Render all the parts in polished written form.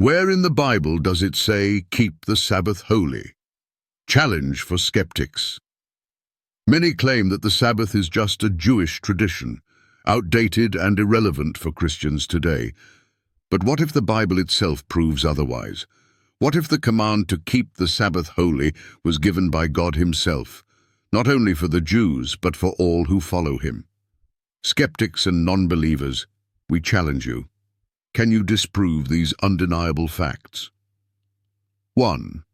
Where in the Bible does it say, keep the Sabbath holy? Challenge for skeptics. Many claim that the Sabbath is just a Jewish tradition, outdated and irrelevant for Christians today. But what if the Bible itself proves otherwise? What if the command to keep the Sabbath holy was given by God himself, not only for the Jews, but for all who follow him? Skeptics and non-believers, we challenge you. Can you disprove these undeniable facts? 1.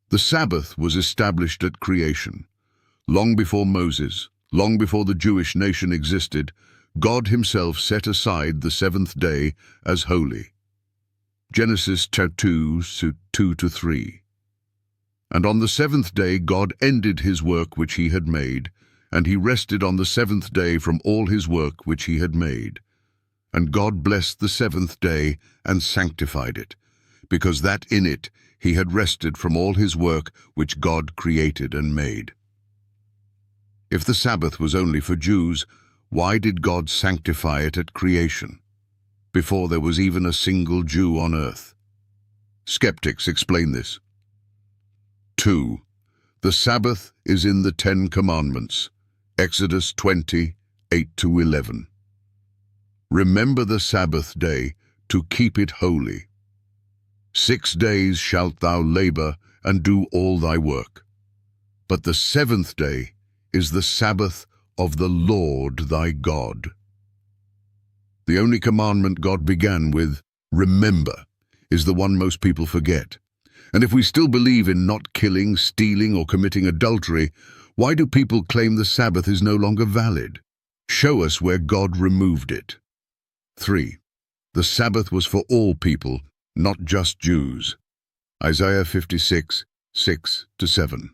The Sabbath was established at creation. Long before Moses, long before the Jewish nation existed, God himself set aside the seventh day as holy. Genesis 2:2-3. And on the seventh day God ended his work which he had made, and he rested on the seventh day from all his work which he had made. And God blessed the seventh day and sanctified it, because that in it he had rested from all his work which God created and made. If the Sabbath was only for Jews, why did God sanctify it at creation, before there was even a single Jew on earth? Skeptics explain this. 2. The Sabbath is in the 10 Commandments, Exodus 20:8-11. Remember the Sabbath day to keep it holy. 6 days shalt thou labor and do all thy work. But the seventh day is the Sabbath of the Lord thy God. The only commandment God began with, remember, is the one most people forget. And if we still believe in not killing, stealing, or committing adultery, why do people claim the Sabbath is no longer valid? Show us where God removed it. 3. The Sabbath was for all people, not just Jews. Isaiah 56:6-7.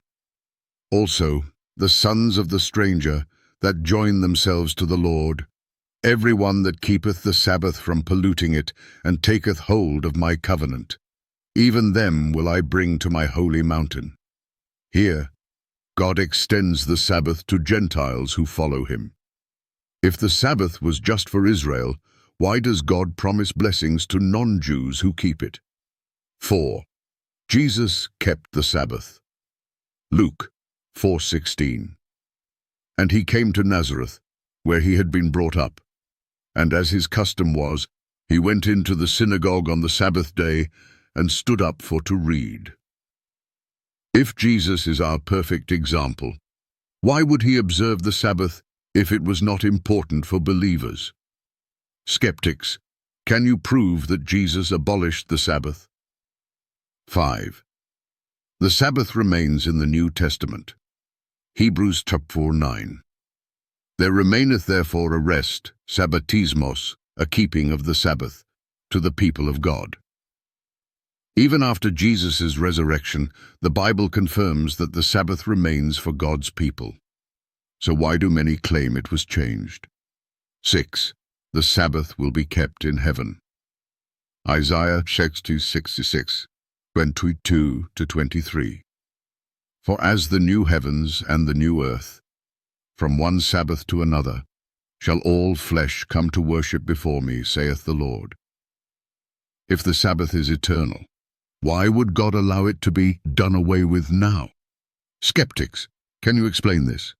Also, the sons of the stranger that join themselves to the Lord, every one that keepeth the Sabbath from polluting it, and taketh hold of my covenant, even them will I bring to my holy mountain. Here, God extends the Sabbath to Gentiles who follow him. If the Sabbath was just for Israel, why does God promise blessings to non-Jews who keep it? 4. Jesus kept the Sabbath. Luke 4:16. And he came to Nazareth, where he had been brought up. And as his custom was, he went into the synagogue on the Sabbath day and stood up for to read. If Jesus is our perfect example, why would he observe the Sabbath if it was not important for believers? Skeptics, can you prove that Jesus abolished the Sabbath? 5. The Sabbath remains in the New Testament. Hebrews 4:9. There remaineth therefore a rest, sabbatismos, a keeping of the Sabbath, to the people of God. Even after Jesus' resurrection, the Bible confirms that the Sabbath remains for God's people. So why do many claim it was changed? 6. The Sabbath will be kept in heaven. Isaiah 66:22-23. For as the new heavens and the new earth, from one Sabbath to another, shall all flesh come to worship before me, saith the Lord. If the Sabbath is eternal, why would God allow it to be done away with now? Skeptics, can you explain this?